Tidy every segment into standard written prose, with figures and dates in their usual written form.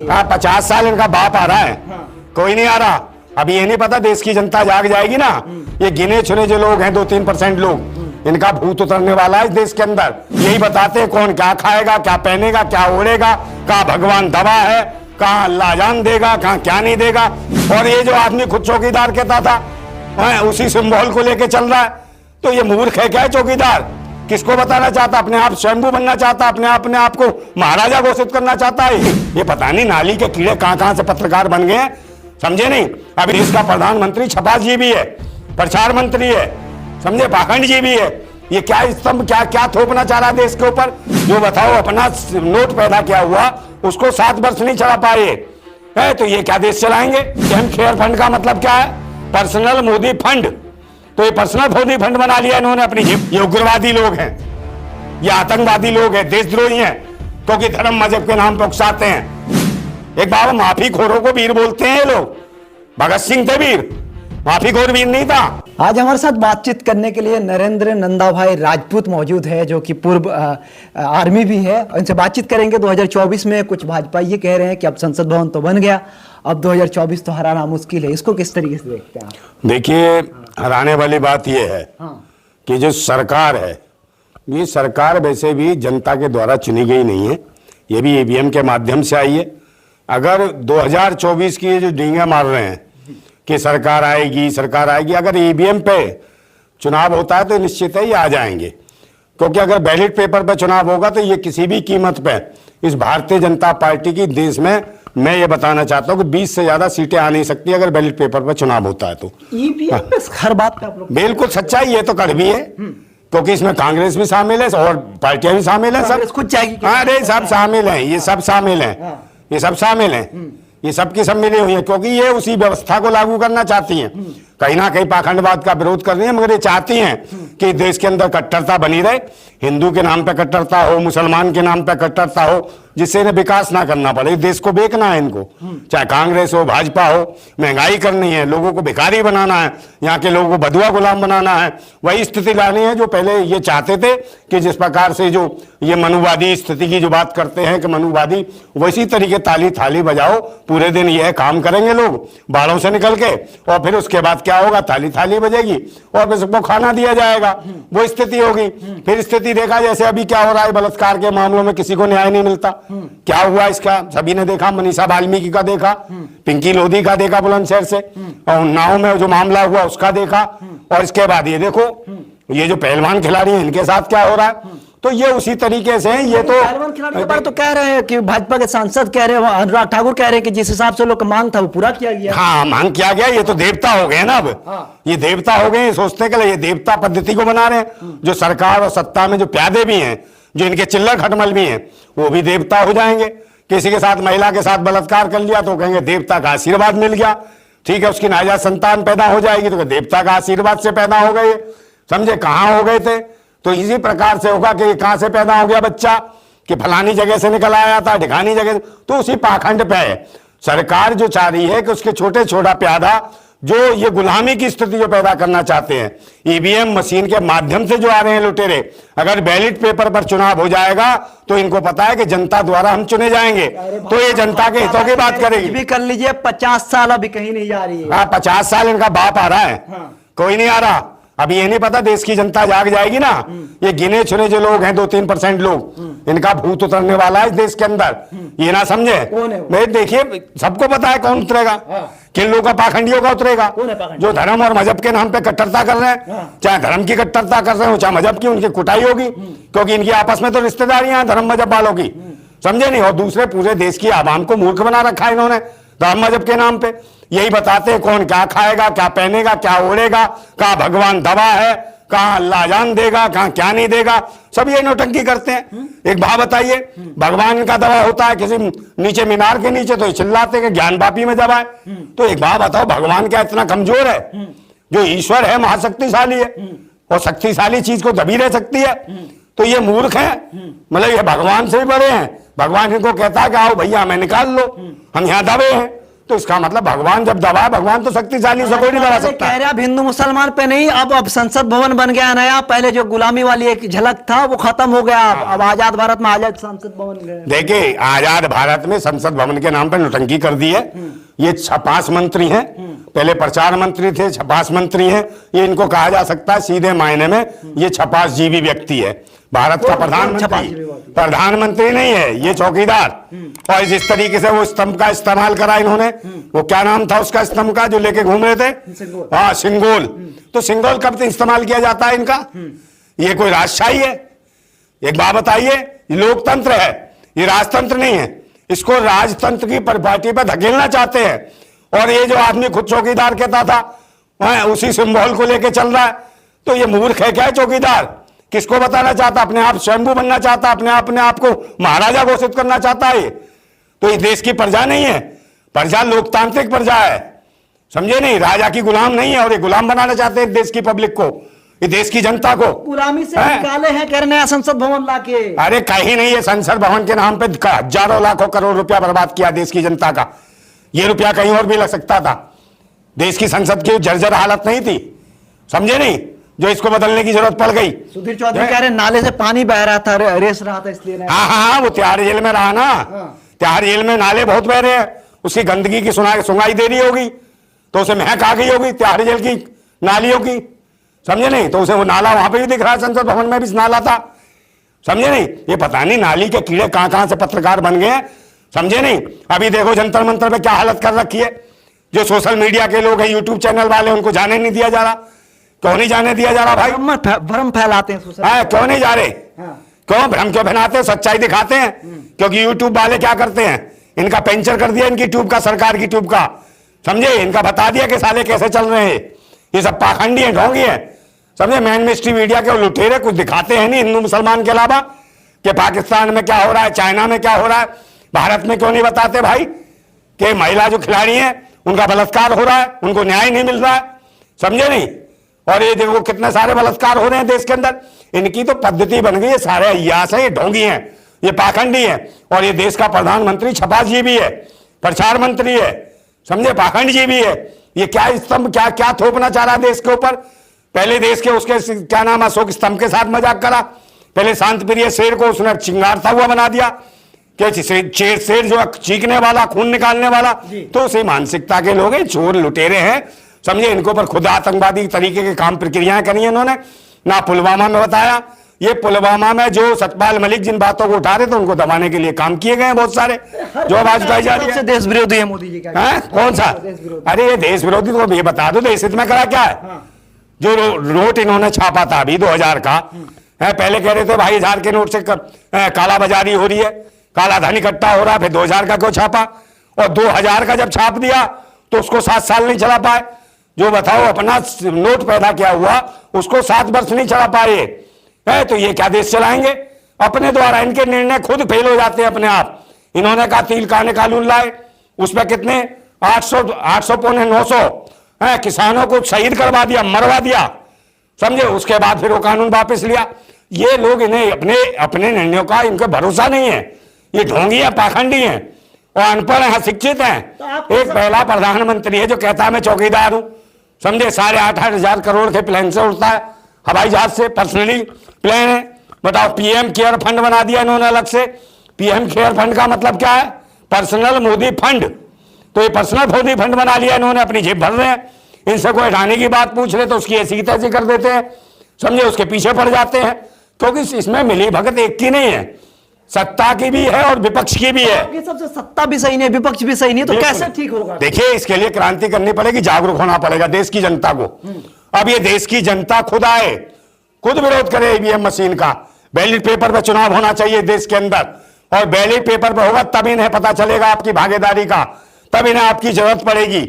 हाँ 50 साल इनका बाप आ रहा है। कोई नहीं आ रहा। अभी ये नहीं पता देश की जनता जाग जाएगी ना। ये गिने चुने जो लोग हैं 2-3% लोग, इनका भूत उतरने वाला है इस देश के अंदर। यही बताते हैं कौन क्या खाएगा, क्या पहनेगा, क्या ओढ़ेगा, कहाँ भगवान दवा है, कहाँ अल्लाह जान देगा, कहाँ क्या नहीं देगा। और ये जो आदमी खुद चौकीदार कहता था, उसी सिंबल को लेके चल रहा है। तो ये मूर्ख है क्या है चौकीदार? किसको बताना चाहता? अपने आप स्वयंभू बनना चाहता, अपने आप को महाराजा घोषित करना चाहता है। ये पता नहीं नाली के कीड़े कहां से पत्रकार बन गए, समझे नहीं। अभी इसका प्रधानमंत्री छपास जी भी है, प्रचार मंत्री है, समझे, पाखंड जी भी है। ये क्या स्तंभ क्या थोपना चाह रहा है देश के ऊपर? जो बताओ अपना नोट पैदा किया हुआ उसको 7 वर्ष नहीं चला पाए है, तो ये क्या देश चलाएंगे? एम केयर फंड का मतलब क्या है? Personal Modi fund. तो ये पर्सनल मोदी फंड बना लिया इन्होंने अपनी जेब। ये उग्रवादी लोग हैं, ये आतंकवादी लोग हैं, देशद्रोही हैं, क्योंकि धर्म मजहब के नाम पर उकसाते हैं। एक बाबा माफी खोरों को वीर बोलते हैं ये लोग। भगत सिंह थे वीर, माफी खोर वीर नहीं था। आज हमारे साथ बातचीत करने के लिए नरेंद्र नंदाभाई राजपूत मौजूद है, जो कि पूर्व आर्मी भी है। इनसे बातचीत करेंगे। 2024 में कुछ भाजपा ये कह रहे हैं कि अब संसद भवन तो बन गया, अब 2024 तो हराना मुश्किल है। इसको किस तरीके से देखते हैं? देखिए, हराने वाली बात यह है कि जो सरकार है, ये सरकार वैसे भी जनता के द्वारा चुनी गई नहीं है, ये भी ईवीएम के माध्यम से आई है। अगर 2024 की जो डींगे मार रहे हैं कि सरकार आएगी, अगर ईवीएम पे चुनाव होता है तो निश्चित है ये आ जाएंगे। क्योंकि अगर बैलेट पेपर पे चुनाव होगा तो ये किसी भी कीमत पे इस भारतीय जनता पार्टी की देश में, मैं ये बताना चाहता हूँ कि 20 से ज्यादा सीटें आ नहीं सकती अगर बैलेट पेपर पर चुनाव होता है तो। ईवीएम पे हर बात का आप लोग बिल्कुल सच्चाई है, तो कड़वी है, क्योंकि इसमें कांग्रेस भी शामिल है और पार्टियां भी शामिल है, सब खुद जाएगी। अरे सब शामिल है, ये सब शामिल है, ये सब शामिल है, ये सबकी सब मिली हुई है, क्योंकि ये उसी व्यवस्था को लागू करना चाहती हैं। कहीं ना कहीं पाखंडवाद का विरोध कर रही है, मगर ये चाहती हैं कि देश के अंदर कट्टरता बनी रहे, हिंदू के नाम पे कट्टरता हो, मुसलमान के नाम पे कट्टरता हो, जिससे इन्हें विकास ना करना पड़े। देश को बेचना है इनको, चाहे कांग्रेस हो, भाजपा हो। महंगाई करनी है, लोगों को भिखारी बनाना है, यहाँ के लोगों को बधुआ गुलाम बनाना है। वही स्थिति लानी है जो पहले ये चाहते थे कि जिस प्रकार से जो ये मनुवादी स्थिति की जो बात करते हैं कि मनुवादी, वैसी तरीके ताली थाली बजाओ, पूरे दिन यह काम करेंगे लोग बाड़ों से निकल के, और फिर उसके बाद क्या होगा? ताली थाली बजेगी और फिर सबको खाना दिया जाएगा, वो स्थिति होगी। फिर स्थिति देखा जैसे अभी क्या हो रहा है, बलात्कार के मामलों में किसी को न्याय नहीं मिलता। क्या हुआ इसका सभी ने देखा, मनीषा वाल्मीकि का देखा, पिंकी लोधी का देखा बुलंदशहर से, और उन्नाव में जो मामला हुआ उसका देखा, और इसके बाद ये देखो ये जो पहलवान खिलाड़ी हैं इनके साथ क्या हो रहा है। तो ये उसी तरीके से ये तो पहलवान खिलाड़ी के बारे तो कह रहे हैं कि भाजपा के सांसद कह रहे हैं, अनुराग ठाकुर कह रहे हैं कि जिस हिसाब से लोग का मांग था वो पूरा किया गया। हाँ, मांग किया गया। ये तो देवता हो गए ना अब। ये देवता हो गए, सोचते कि ये देवता पद्धति को बना रहे हैं। जो सरकार और सत्ता में जो प्यादे भी हैं, जो इनके चिल्लर खटमल भी हैं, वो भी देवता हो जाएंगे। किसी के साथ, महिला के साथ बलात्कार कर लिया तो कहेंगे देवता का आशीर्वाद मिल गया। ठीक है, उसकी नाजायज संतान पैदा हो जाएगी तो देवता का आशीर्वाद से पैदा हो गए। समझे, कहाँ हो गए थे? तो इसी प्रकार से होगा कि कहां से पैदा हो गया बच्चा, कि फलानी जगह से निकल आया था, ढिकानी जगह से। तो उसी पाखंड पे है सरकार जो चाह रही है कि उसके छोटे छोटा प्यादा जो ये गुलामी की स्थिति जो पैदा करना चाहते हैं, ईवीएम मशीन के माध्यम से जो आ रहे हैं लुटेरे, अगर बैलेट पेपर पर चुनाव हो जाएगा तो इनको पता है कि जनता द्वारा हम चुने जाएंगे, तो ये जनता के हितों की बात करेगी। भी कर लीजिए, 50 साल अभी कहीं नहीं जा रही है। हाँ, 50 साल इनका बाप आ रहा है। कोई नहीं आ रहा। अभी ये नहीं पता देश की जनता जाग जाएगी ना। ये गिने चुने जो लोग हैं 2-3% लोग, इनका भूत उतरने वाला है इस देश के अंदर। ये ना समझे। मैं देखिए, सबको पता है कौन उतरेगा। किन लोगों का? पाखंडियों का उतरेगा, जो धर्म और मजहब के नाम पे कट्टरता कर रहे हैं। चाहे धर्म की कट्टरता कर रहे हो, चाहे मजहब की, उनकी कुटाई होगी, क्योंकि इनकी आपस में तो रिश्तेदारियां हैं धर्म मजहब वालों की, समझे नहीं। और दूसरे पूरे देश की आवाम को मूर्ख बना रखा है इन्होंने धर्म मजहब के नाम पे। यही बताते हैं कौन क्या खाएगा, क्या पहनेगा, क्या ओढ़ेगा, कहाँ भगवान दवा है, कहाँ अल्लाह जान देगा, कहाँ क्या नहीं देगा। सब ये नौटंकी करते हैं। एक बात बताइए, भगवान का दवा होता है किसी नीचे मीनार के नीचे तो चिल्लाते हैं ज्ञान पापी में दवा है। तो एक बात बताओ, भगवान क्या इतना कमजोर है? जो ईश्वर है महाशक्तिशाली है, और शक्तिशाली चीज को दबी रह सकती है। तो ये मूर्ख है, मतलब ये भगवान से भी बड़े हैं। भगवान इनको कहता है कि आओ भैया हमें निकाल लो, हम यहाँ दबे हैं। तो इसका मतलब भगवान जब दबाए, भगवान तो शक्तिशाली, उसे कोई नहीं दबा सकता। कह रहे अब हिंदू मुसलमान पे नहीं, अब संसद भवन बन गया नया। पहले जो गुलामी वाली एक झलक था वो खत्म हो गया। अब आजाद भारत में आजाद संसद भवन गए। देखिए, आजाद भारत में संसद भवन के नाम पर नौटंकी कर दी है। ये 5 मंत्री हैं, पहले प्रचार मंत्री थे, 5 मंत्री हैं। ये इनको कहा जा सकता है सीधे मायने में ये 5 जीवी व्यक्ति है। भारत का प्रधानमंत्री नहीं है, ये चौकीदार। और जिस तरीके से वो स्तंभ का इस्तेमाल करा इन्होंने, वो क्या नाम था उसका स्तंभ का जो लेके घूम रहे थे, हाँ सिंगोल। तो सिंगोल कब से इस्तेमाल किया जाता है इनका? ये कोई राजशाही है? एक बात बताइए, ये लोकतंत्र है, ये राजतंत्र नहीं है। इसको राजतंत्र की परिपाटी पर धकेलना चाहते हैं। और ये जो आदमी खुद चौकीदार कहता था, वह उसी सिंबल को लेके चल रहा है। तो ये मूर्ख है क्या चौकीदार? किसको बताना चाहता? अपने आप स्वयंभू बनना चाहता, अपने आप को महाराजा घोषित करना चाहता है। तो ये देश की प्रजा नहीं है, प्रजा लोकतांत्रिक प्रजा है, समझे नहीं? राजा की गुलाम नहीं है। और ये गुलाम बनाना चाहते हैं देश की पब्लिक को, ये देश की जनता को गुलामी से निकाले हैं, कह रहे हैं संसद भवन लाके। अरे कहीं नहीं है, संसद भवन के नाम पे हजारों लाखों करोड़ रुपया बर्बाद किया देश की जनता का। ये रुपया कहीं और भी लग सकता था। देश की संसद की जर्जर हालत नहीं थी, समझे नहीं, जो इसको बदलने की जरूरत पड़ गई। सुधीर चौधरी कह रहे नाले से पानी बह रहा था, रेस रहा था, इसलिए। हाँ, वो तिहाड़ जेल में रहा ना। तिहाड़ जेल में नाले बहुत बह रहे हैं, उसकी गंदगी की सुनाई दे रही होगी, तो उसे महक आ गई होगी तिहाड़ जेल की नालियों की, समझे नहीं? तो उसे वो नाला वहां पे भी दिख रहा है, संसद भवन में भी नाला था, समझे नहीं? ये पता नहीं नाली के कीड़े कहां से पत्रकार बन गए हैं, समझे नहीं? अभी देखो जंतर मंतर पे क्या हालत कर रखी है। जो सोशल मीडिया के लोग हैं, यूट्यूब चैनल वाले, उनको जाने नहीं दिया जा रहा। क्यों नहीं जाने दिया जा रहा भाई? भ्रम फैलाते हैं सोशल। क्यों नहीं जा रहे? क्यों भ्रम क्यों फैलाते हैं? सच्चाई दिखाते हैं। क्योंकि यूट्यूब वाले क्या करते हैं, इनका पेंचर कर दिया, इनकी ट्यूब का, सरकार की ट्यूब का, समझे? इनका बता दिया कि साले कैसे चल रहे हैं। ये सब पाखंडी है, ढोंगी है, समझे? मेन मिस्ट्री मीडिया के लुटेरे कुछ दिखाते हैं नहीं हिंदू मुसलमान के अलावा, कि पाकिस्तान में क्या हो रहा है, चाइना में क्या हो रहा है। भारत में क्यों नहीं बताते भाई कि महिला जो खिलाड़ी है उनका बलात्कार हो रहा है, उनको न्याय नहीं मिल रहा है, समझे नहीं? और ये देखो कितने सारे बलात्कार हो रहे हैं देश के अंदर। इनकी तो पद्धति बन गई है, सारे अय्यास है, ये ढोंगी हैं, ये पाखंडी है। और ये देश का प्रधानमंत्री छपास जी भी है, प्रचार मंत्री है, समझे? पाखंड जी भी है। ये क्या स्तंभ, क्या क्या थोपना चाह रहा है देश के ऊपर? पहले देश के उसके क्या नाम, अशोक स्तंभ के साथ मजाक करा। पहले शांत प्रिय शेर को उसने चिंगारता हुआ बना दिया कि शेर जो चीखने वाला, खून निकालने वाला। तो उसी मानसिकता के लोग हैं, चोर लुटेरे हैं, समझे? इनको पर खुद आतंकवादी तरीके के काम प्रक्रियाएं करी है इन्होंने ना। पुलवामा में बताया, ये पुलवामा में जो सतपाल मलिक जिन बातों को उठा रहे थे उनको दबाने के लिए काम किए गए हैं बहुत सारे, जो आवाज उठाई जा रही है। देश विरोधी है मोदी जी का। कौन सा? अरे ये देश विरोधी तो ये बता दो, देश हित में करा क्या है? जो नोट इन्होंने छापा था अभी 2000 का है, पहले कह रहे थे भाई 1000 के नोट से काला बाजारी हो रही है, काला धन इकट्ठा हो रहा है, फिर 2000 का क्यों छापा? और 2000 का जब छाप दिया तो उसको 7 साल नहीं चला पाए। जो बताओ अपना नोट पैदा किया हुआ उसको 7 वर्ष नहीं चला पाए है, तो ये क्या देश चलाएंगे? अपने द्वारा इनके निर्णय खुद फेल हो जाते हैं अपने आप। इन्होंने कहा तिल काने कानून लाए, उसमें कितने 800 पौने 900 है किसानों को शहीद करवा दिया, मरवा दिया, समझे? उसके बाद फिर वो कानून वापस लिया। ये लोग इन्हें अपने निर्णयों का इनका भरोसा नहीं है। ये ढोंगी है, पाखंडी है और अनपढ़ है, शिक्षित है। एक पहला प्रधानमंत्री है जो कहता है मैं चौकीदार हूं, समझे? 8.5 हजार करोड़ के प्लेन से उड़ता है, हवाई जहाज से, पर्सनली प्लेन है। बताओ, पीएम केयर फंड बना दिया इन्होंने अलग से। पीएम केयर फंड का मतलब क्या है? Personal Modi fund. तो ये पर्सनल मोदी फंड बना लिया इन्होंने, अपनी जेब भर रहे हैं। इनसे कोई हटाने की बात पूछ रहे तो उसकी ऐसी तैसी कर देते हैं, समझे? उसके पीछे पड़ जाते हैं, क्योंकि इसमें मिली भगत एक की नहीं है, सत्ता की भी है और विपक्ष की भी है। सबसे सत्ता भी सही नहीं, विपक्ष भी सही नहीं, तो कैसे ठीक होगा? देखिए, इसके लिए क्रांति करनी पड़ेगी, जागरूक होना पड़ेगा देश की जनता को। अब ये देश की जनता खुद आए, खुद विरोध करे ईवीएम मशीन का। बैलेट पेपर पर चुनाव होना चाहिए देश के अंदर, और बैलेट पेपर पर होगा तब इन्हें पता चलेगा आपकी भागीदारी का, तब इन्हें आपकी जरूरत पड़ेगी,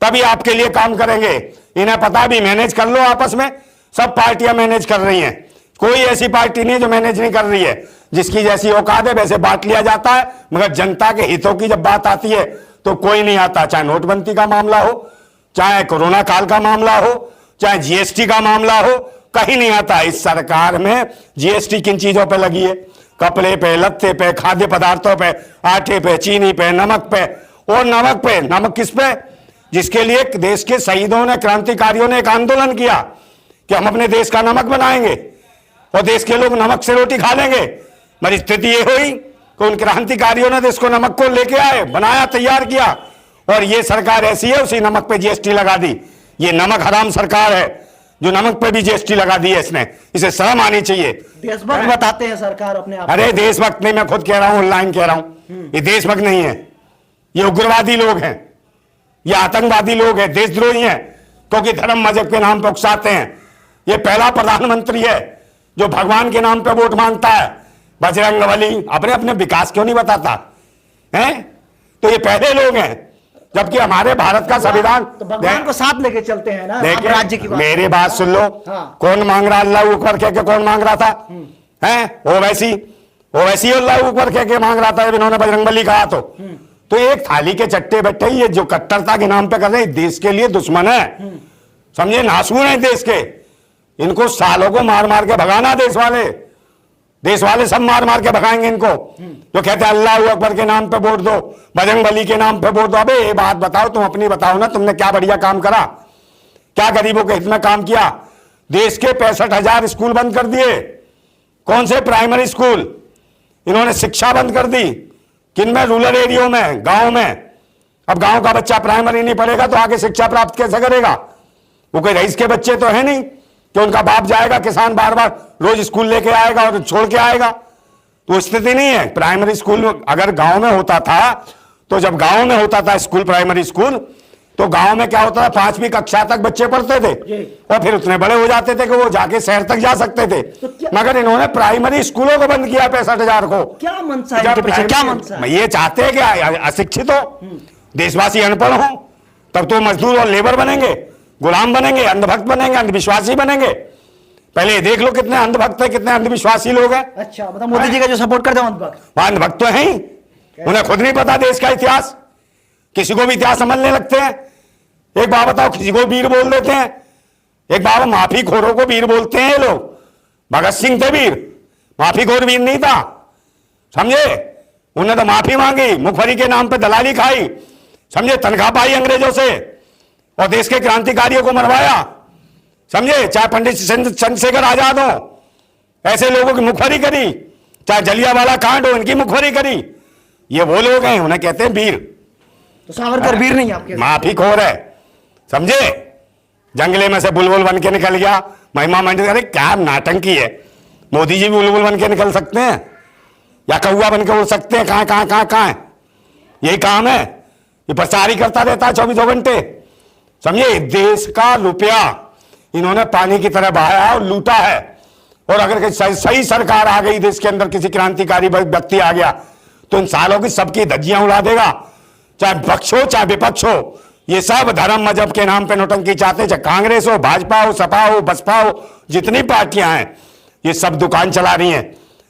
तभी आपके लिए काम करेंगे। इन्हें पता भी मैनेज कर लो आपस में, सब पार्टियां मैनेज कर रही हैं, कोई ऐसी पार्टी नहीं जो मैनेज नहीं कर रही है। जिसकी जैसी औकात है वैसे बांट लिया जाता है, मगर जनता के हितों की जब बात आती है तो कोई नहीं आता। चाहे नोटबंदी का मामला हो, चाहे कोरोना काल का मामला हो, चाहे जीएसटी का मामला हो, कहीं नहीं आता। इस सरकार में जीएसटी किन चीजों पे लगी है? कपड़े पे, लत्ते पे, खाद्य पदार्थों पे, आटे पे, चीनी पे, नमक पे, और नमक पे, नमक किस पे? जिसके लिए देश के शहीदों ने, क्रांतिकारियों ने एक आंदोलन किया कि हम अपने देश का नमक बनाएंगे और देश के लोग नमक से रोटी खा लेंगे। मगर स्थिति ये हुई कि उन क्रांतिकारियों ने देश को नमक को लेके आए, बनाया, तैयार किया, और ये सरकार ऐसी है उसी नमक पे जीएसटी लगा दी। ये नमक हराम सरकार है जो नमक पे भी जीएसटी लगा दी है इसने। इसे शर्म आनी चाहिए। देशभक्त बताते हैं सरकार अपने आप। अरे देशभक्त नहीं, मैं खुद कह रहा हूं, ऑनलाइन कह रहा हूं, ये देशभक्त नहीं है, ये उग्रवादी लोग हैं, ये आतंकवादी लोग हैं, देशद्रोही हैं, क्योंकि धर्म मजहब के नाम पर उकसाते हैं। ये पहला प्रधानमंत्री है जो भगवान के नाम पे वोट मांगता है, बजरंगबली। अपने अपने विकास क्यों नहीं बताता है? तो ये पहले लोग हैं, जबकि हमारे भारत का संविधान तो भगवान को साथ लेके चलते हैं ना। आप राज्य की बात, मेरी बात सुन लो। हाँ। कौन मांग रहा? अल्लाह ऊपर कह के कौन मांग रहा था? हैं? ओवैसी अल्लाह ऊपर कह के मांग रहा था जब इन्होंने बजरंगबली कहा तो एक थाली के चट्टे बैठे ये जो कट्टरता के नाम पे कर रहे हैं, देश के लिए दुश्मन है, समझे, नासूर है देश के। इनको सालों को मार मार के भगाना, देश वाले सब मार मार के भगाएंगे इनको, जो कहते हैं अल्लाह अकबर के नाम पे वोट दो, बजरंगबली के नाम पे वोट दो। अबे ये बात बताओ, तुम अपनी बताओ ना, तुमने क्या बढ़िया काम करा, क्या गरीबों के हित में काम किया? देश के 65,000 स्कूल बंद कर दिए। कौन से? Primary school. इन्होंने शिक्षा बंद कर दी। किन में? रूरल एरियो में, गांव में। अब गांव का बच्चा प्राइमरी नहीं पढ़ेगा तो आगे शिक्षा प्राप्त कैसे करेगा? वो कोई रईस के बच्चे तो है नहीं कि उनका बाप जाएगा किसान, बार बार रोज स्कूल लेके आएगा और छोड़ के आएगा। तो स्थिति नहीं है। प्राइमरी स्कूल अगर गांव में होता था, तो जब गांव में होता था स्कूल, प्राइमरी स्कूल, तो गांव में क्या होता था, 5वीं कक्षा तक बच्चे पढ़ते थे और फिर उतने बड़े हो जाते थे कि वो जाके शहर तक जा सकते थे। मगर इन्होंने प्राइमरी स्कूलों को बंद किया 65,000 को। क्या मनसा है इनके पीछे? क्या मनसा है? ये चाहते हैं कि अशिक्षित हो, देशवासी अनपढ़ हो, तब तो मजदूर और लेबर बनेंगे, गुलाम बनेंगे, अंधभक्त बनेंगे, अंधविश्वासी बनेंगे। पहले देख लो कितने अंधभक्त है, कितने अंधविश्वासी लोग हैं। अच्छा, मतलब मोदी जी का जो सपोर्ट करते हैं अंधभक्त, अंधभक्त तो है ही। उन्हें खुद नहीं पता देश का इतिहास, किसी को भी इतिहास समझने लगते हैं। एक बात बताओ, किसी को वीर बोल देते हैं। एक बात, माफी खोरों को वीर बोलते हैं ये लोग। भगत सिंह थे वीर, माफी खोर वीर नहीं था, समझे। उन्हें तो माफी मांगी, मुखबरी के नाम पे दलाली खाई, समझे, तनख्वाह पाई अंग्रेजों से और देश के क्रांतिकारियों को मरवाया, समझे। चाहे पंडित चंद्रशेखर आजाद हो, ऐसे लोगों की मुखबरी करी, चाहे जलियांवाला कांड हो, इनकी मुखबरी करी। ये वो लोग हैं, उन्हें कहते हैं वीर। तो सावरकर वीर नहीं आपके? माफी खोर है, समझे। जंगले में से बुलबुल बन के निकल गया, महिमा मंडित। अरे क्या नाटंकी है। मोदी जी भी बुलबुल बन के निकल सकते हैं या कौआ बन के उड़ सकते हैं? कहां है? यही काम है। ये प्रचार ही करता रहता है 24 घंटे, समझे। देश का रुपया इन्होंने पानी की तरह बहाया और लूटा है। और अगर सही सरकार आ गई देश के अंदर, किसी क्रांतिकारी व्यक्ति आ गया, तो इन सालों की सबकी धज्जियां उड़ा देगा, चाहे पक्ष हो चाहे विपक्ष हो। ये सब धर्म मजहब के नाम पे नौटंकी चाहते, चाहे कांग्रेस हो, भाजपा हो, सपा हो, बसपा हो, जितनी पार्टियां हैं, ये सब दुकान चला रही हैं,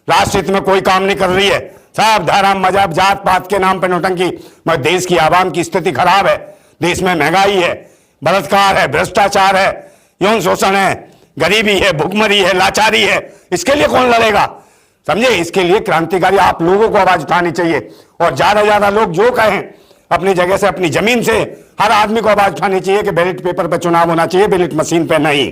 राष्ट्र हित में कोई काम नहीं कर रही है। सब धर्म मजहब जात पात के नाम पे नौटंकी। मगर देश की आवाम की स्थिति खराब है। देश में महंगाई है, बलात्कार है, भ्रष्टाचार है, यौन शोषण है, गरीबी है, भुखमरी है, लाचारी है। इसके लिए कौन लड़ेगा, समझे। इसके लिए क्रांतिकारी आप लोगों को आवाज उठानी चाहिए। और ज्यादा लोग जो कहें, अपनी जगह से, अपनी जमीन से हर आदमी को आवाज उठानी चाहिए कि बैलेट पेपर पर चुनाव होना चाहिए, बैलेट मशीन पे नहीं।